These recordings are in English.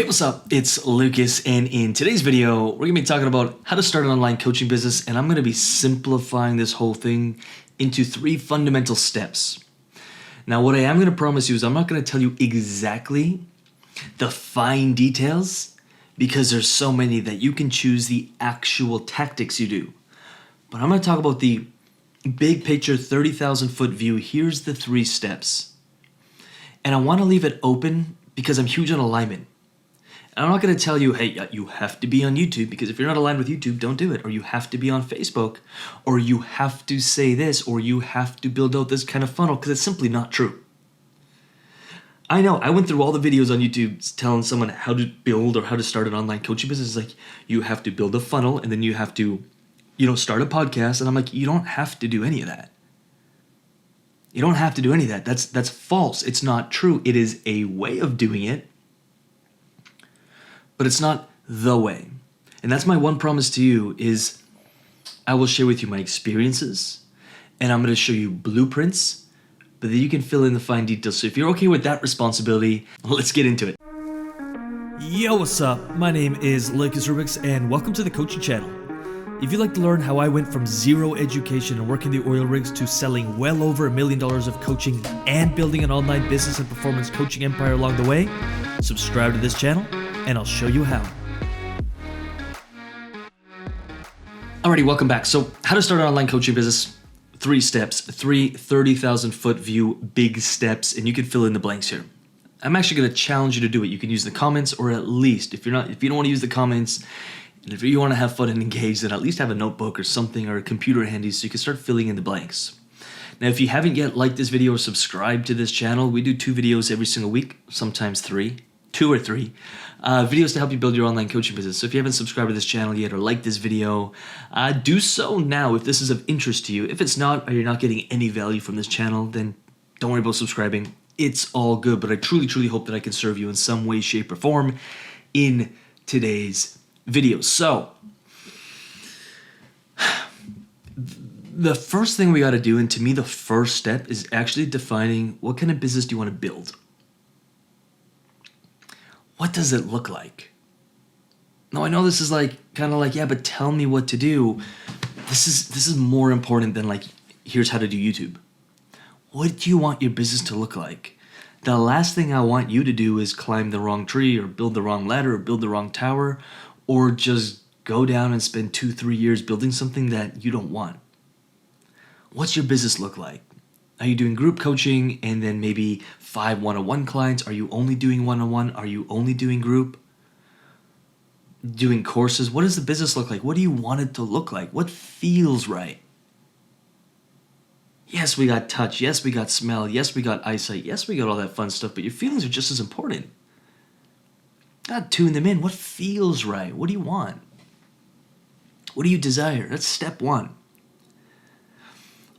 Hey, what's up? It's Lucas, and in today's video, we're gonna be talking about how to start an online coaching business, and I'm gonna be simplifying this whole thing into 3 fundamental steps. Now, what I am gonna promise you is I'm not gonna tell you exactly the fine details because there's so many that you can choose the actual tactics you do. But I'm gonna talk about the big picture, 30,000 foot view. Here's the 3 steps. And I wanna leave it open because I'm huge on alignment. I'm not going to tell you, hey, you have to be on YouTube, because if you're not aligned with YouTube, don't do it. Or you have to be on Facebook, or you have to say this, or you have to build out this kind of funnel, because it's simply not true. I know, I went through all the videos on YouTube telling someone how to build or how to start an online coaching business. It's like, you have to build a funnel, and then you have to, start a podcast. And I'm like, you don't have to do any of that. You don't have to do any of that. That's false. It's not true. It is a way of doing it, but it's not the way. And that's my one promise to you is I will share with you my experiences, and I'm going to show you blueprints, but then you can fill in the fine details. So if you're okay with that responsibility, let's get into it. Yo, what's up? My name is Lucas Rubix, and welcome to the coaching channel. If you'd like to learn how I went from zero education and working the oil rigs to selling well over $1 million of coaching and building an online business and performance coaching empire along the way, subscribe to this channel and I'll show you how. Alrighty, welcome back. So how to start an online coaching business, 3 steps, 3 30,000 foot view, big steps, and you can fill in the blanks here. I'm actually gonna challenge you to do it. You can use the comments, or at least if you don't want to use the comments, and if you want to have fun and engage, then at least have a notebook or something or a computer handy so you can start filling in the blanks. Now, if you haven't yet liked this video or subscribed to this channel, we do 2 videos every single week, sometimes 3. 2 or 3 videos to help you build your online coaching business. So if you haven't subscribed to this channel yet or liked this video, do so now if this is of interest to you. If it's not, or you're not getting any value from this channel, then don't worry about subscribing. It's all good, but I truly hope that I can serve you in some way, shape, or form in today's video. So the first thing we got to do, and to me the first step, is actually defining what kind of business do you want to build. What does it look like? Now, I know this is kind of like, yeah, but tell me what to do. This is more important than here's how to do YouTube. What do you want your business to look like? The last thing I want you to do is climb the wrong tree or build the wrong ladder or build the wrong tower, or just go down and spend 2-3 years building something that you don't want. What's your business look like? Are you doing group coaching and then maybe 5 one-on-one clients? Are you only doing one-on-one? Are you only doing group? Doing courses? What does the business look like? What do you want it to look like? What feels right? Yes, we got touch. Yes, we got smell. Yes, we got eyesight. Yes, we got all that fun stuff, but your feelings are just as important. Gotta tune them in. What feels right? What do you want? What do you desire? That's step 1.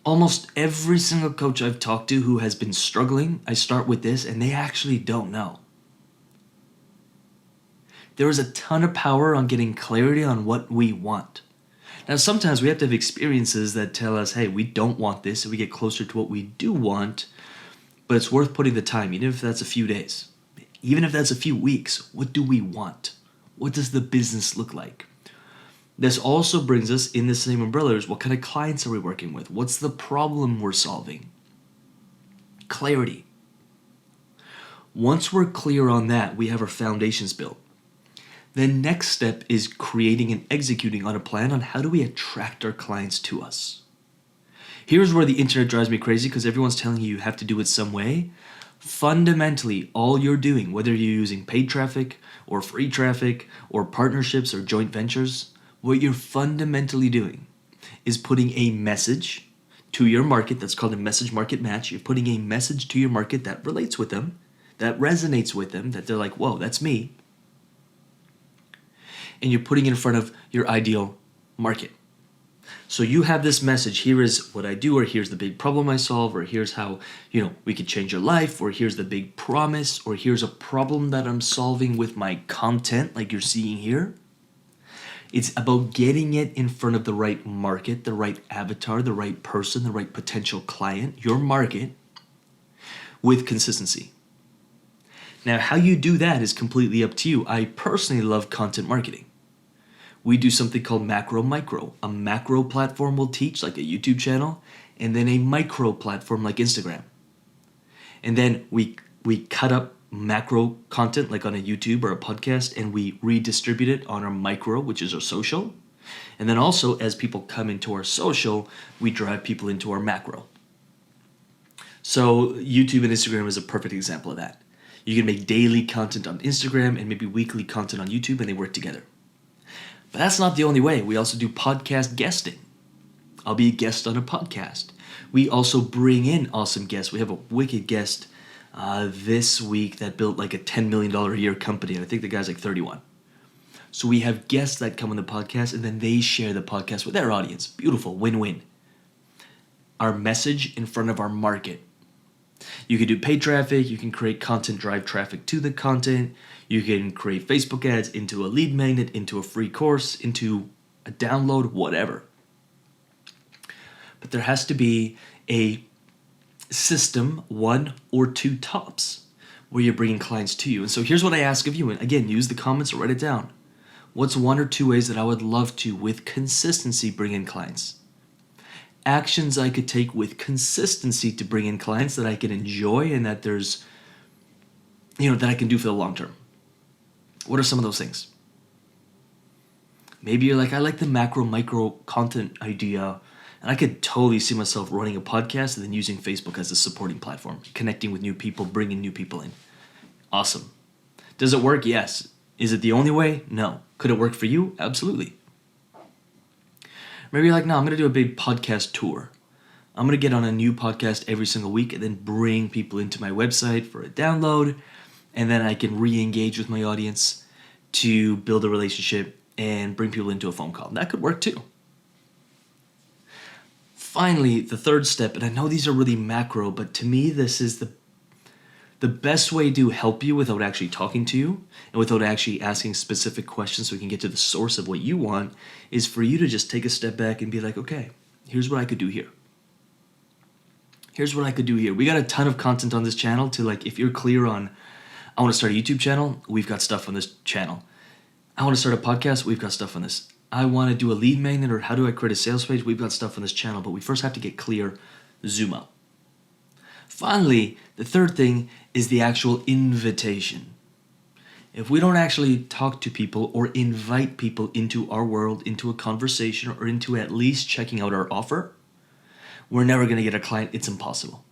Almost every single coach I've talked to who has been struggling, I start with this, and they actually don't know. There is a ton of power on getting clarity on what we want. Now, sometimes we have to have experiences that tell us, hey, we don't want this, and we get closer to what we do want, but it's worth putting the time, even if that's a few days. Even if that's a few weeks. What do we want? What does the business look like? This also brings us in the same umbrella. What kind of clients are we working with? What's the problem we're solving? Clarity. Once we're clear on that, we have our foundations built. The next step is creating and executing on a plan on how do we attract our clients to us. Here's where the internet drives me crazy, because everyone's telling you have to do it some way. Fundamentally, all you're doing, whether you're using paid traffic or free traffic or partnerships or joint ventures, what you're fundamentally doing is putting a message to your market. That's called a message market match. You're putting a message to your market that relates with them, that resonates with them, that they're like, whoa, that's me. And you're putting it in front of your ideal market. So you have this message, here is what I do, or here's the big problem I solve, or here's how, we could change your life, or here's the big promise, or here's a problem that I'm solving with my content like you're seeing here. It's about getting it in front of the right market, the right avatar, the right person, the right potential client, your market, with consistency. Now, how you do that is completely up to you. I personally love content marketing. We do something called macro micro. A macro platform will teach, like a YouTube channel, and then a micro platform like Instagram. And then we cut up macro content like on a YouTube or a podcast, and we redistribute it on our micro, which is our social. And then also, as people come into our social, we drive people into our macro. So YouTube and Instagram is a perfect example of that. You can make daily content on Instagram and maybe weekly content on YouTube, and they work together. But that's not the only way. We also do podcast guesting. I'll be a guest on a podcast. We also bring in awesome guests. We have a wicked guest this week that built like a $10 million a year company. And I think the guy's like 31. So we have guests that come on the podcast, and then they share the podcast with their audience. Beautiful, win-win. Our message in front of our market. You can do paid traffic. You can create content, drive traffic to the content. You can create Facebook ads into a lead magnet, into a free course, into a download, whatever. But there has to be a system, one or two tops, where you're bringing clients to you. And so here's what I ask of you. And again, use the comments or write it down. What's one or two ways that I would love to, with consistency, bring in clients? Actions I could take with consistency to bring in clients that I can enjoy and that there's, that I can do for the long term. What are some of those things? Maybe you're like, I like the macro micro content idea, and I could totally see myself running a podcast and then using Facebook as a supporting platform, connecting with new people, bringing new people in. Awesome. Does it work? Yes. Is it the only way? No. Could it work for you? Absolutely. Maybe you're like, no, I'm going to do a big podcast tour. I'm going to get on a new podcast every single week and then bring people into my website for a download, and then I can re-engage with my audience to build a relationship and bring people into a phone call. That could work too. Finally, the third step, and I know these are really macro, but to me this is the best way to help you without actually talking to you and without actually asking specific questions so we can get to the source of what you want, is for you to just take a step back and be like, okay, here's what I could do here. Here's what I could do here. We got a ton of content on this channel to, like, if you're clear on, I want to start a YouTube channel, we've got stuff on this channel. I want to start a podcast, we've got stuff on this. I want to do a lead magnet, or how do I create a sales page, we've got stuff on this channel, but we first have to get clear, zoom out. Finally, the third thing is the actual invitation. If we don't actually talk to people or invite people into our world, into a conversation, or into at least checking out our offer, we're never going to get a client. It's impossible.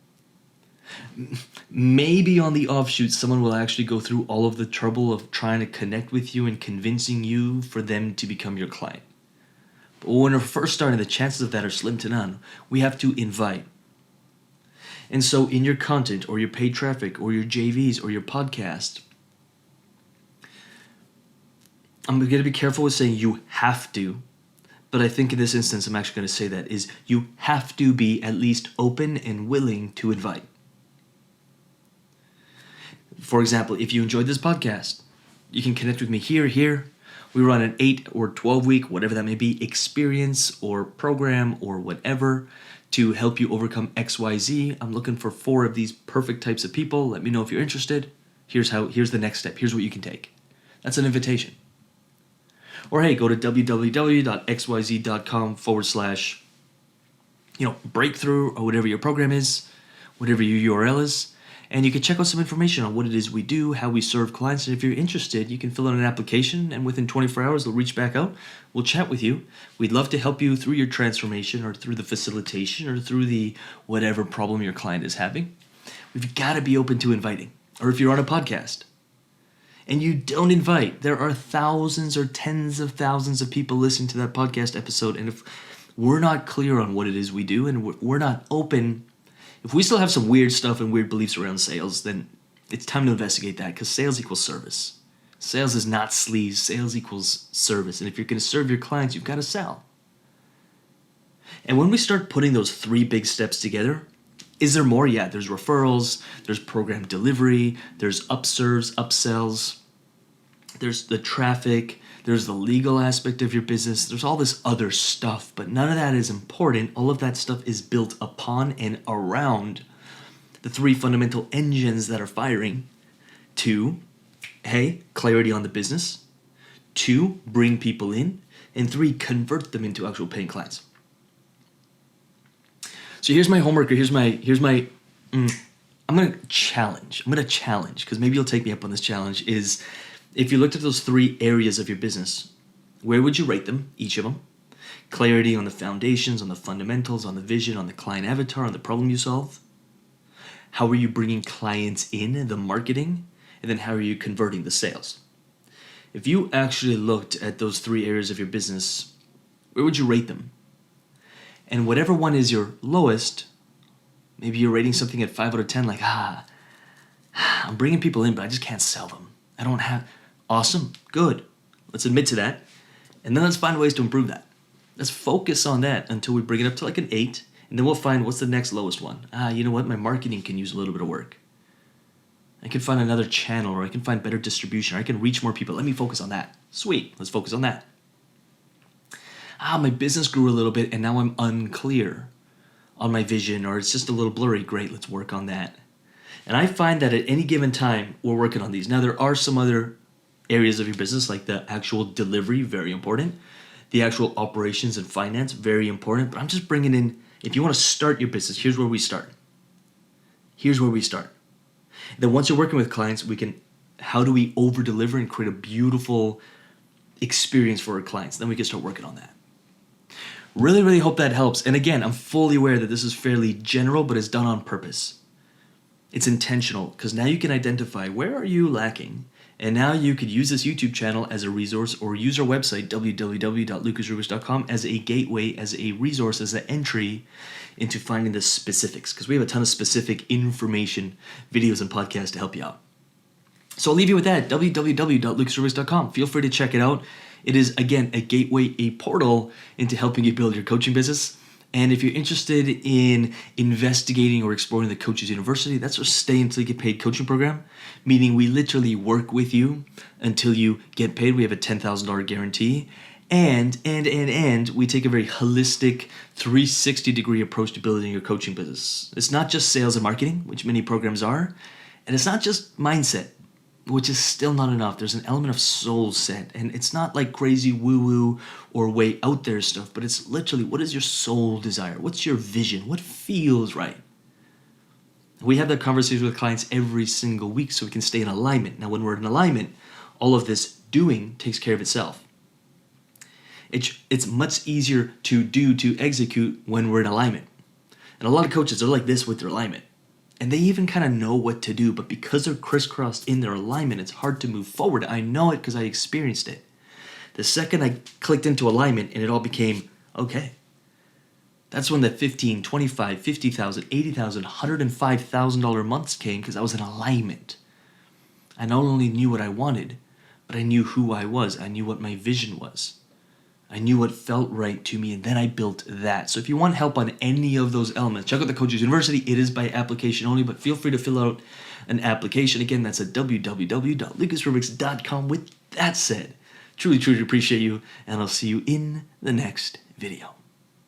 Maybe on the offshoot, someone will actually go through all of the trouble of trying to connect with you and convincing you for them to become your client. But when we're first starting, the chances of that are slim to none. We have to invite. And so in your content or your paid traffic or your JVs or your podcast, I'm going to be careful with saying you have to, but I think in this instance I'm actually going to say that is you have to be at least open and willing to invite. For example, if you enjoyed this podcast, you can connect with me here. We run an 8 or 12 week, whatever that may be, experience or program or whatever to help you overcome XYZ. I'm looking for 4 of these perfect types of people. Let me know if you're interested. Here's the next step. Here's what you can take. That's an invitation. Or hey, go to www.xyz.com/breakthrough or whatever your program is, whatever your URL is. And you can check out some information on what it is we do, how we serve clients. And if you're interested, you can fill out an application, and within 24 hours, they'll reach back out. We'll chat with you. We'd love to help you through your transformation or through the facilitation or through the whatever problem your client is having. We've got to be open to inviting. Or if you're on a podcast and you don't invite, there are thousands or tens of thousands of people listening to that podcast episode. And if we're not clear on what it is we do and we're not open, if we still have some weird stuff and weird beliefs around sales, then it's time to investigate that, because sales equals service. Sales is not sleaze. Sales equals service. And if you're going to serve your clients, you've got to sell. And when we start putting those 3 big steps together, is there more? Yeah, there's referrals, there's program delivery, there's upserves, upsells, there's the traffic, there's the legal aspect of your business, there's all this other stuff, but none of that is important. All of that stuff is built upon and around the 3 fundamental engines that are firing 2, hey, clarity on the business. 2, bring people in. And 3, convert them into actual paying clients. So here's my homework, or here's my I'm going to challenge, because maybe you'll take me up on this challenge, is if you looked at those 3 areas of your business, where would you rate them, each of them? Clarity on the foundations, on the fundamentals, on the vision, on the client avatar, on the problem you solve. How are you bringing clients in, the marketing? And then how are you converting the sales? If you actually looked at those 3 areas of your business, where would you rate them? And whatever one is your lowest, maybe you're rating something at 5 out of 10, like, I'm bringing people in, but I just can't sell them. I don't have, awesome, good. Let's admit to that. And then let's find ways to improve that. Let's focus on that until we bring it up to like an 8, and then we'll find what's the next lowest one. You know what? My marketing can use a little bit of work. I can find another channel, or I can find better distribution, or I can reach more people. Let me focus on that. Sweet, let's focus on that. My business grew a little bit, and now I'm unclear on my vision, or it's just a little blurry. Great, let's work on that. And I find that at any given time, we're working on these. Now, there are some other areas of your business, like the actual delivery, very important. The actual operations and finance, very important. But I'm just bringing in, if you want to start your business, here's where we start. Then once you're working with clients, how do we over-deliver and create a beautiful experience for our clients? Then we can start working on that. Really, really hope that helps. And again, I'm fully aware that this is fairly general, but it's done on purpose. It's intentional, because now you can identify where are you lacking. And now you could use this YouTube channel as a resource, or use our website, www.lucasrubix.com, as a gateway, as a resource, as an entry into finding the specifics, because we have a ton of specific information, videos, and podcasts to help you out. So I'll leave you with that, www.lucasrubix.com. Feel free to check it out. It is, again, a gateway, a portal into helping you build your coaching business. And if you're interested in investigating or exploring the Coaches University, that's our Stay Until You Get Paid coaching program, meaning we literally work with you until you get paid. We have a $10,000 guarantee. And we take a very holistic 360-degree approach to building your coaching business. It's not just sales and marketing, which many programs are, and it's not just mindset, which is still not enough. There's an element of soul set, and it's not like crazy woo-woo or way out there stuff, but it's literally, what is your soul desire? What's your vision? What feels right? We have that conversation with clients every single week so we can stay in alignment. Now, when we're in alignment, all of this doing takes care of itself. It's much easier to do, to execute when we're in alignment. And a lot of coaches are like this with their alignment. And they even kind of know what to do, but because they're crisscrossed in their alignment, it's hard to move forward. I know it because I experienced it. The second I clicked into alignment and it all became, okay, that's when the $15,000, $25,000, $50,000, $80,000, $105,000 months came, because I was in alignment. I not only knew what I wanted, but I knew who I was. I knew what my vision was. I knew what felt right to me, and then I built that. So if you want help on any of those elements, check out the Coaches University. It is by application only, but feel free to fill out an application. Again, that's at www.lucasrubix.com. With that said, truly, truly appreciate you, and I'll see you in the next video.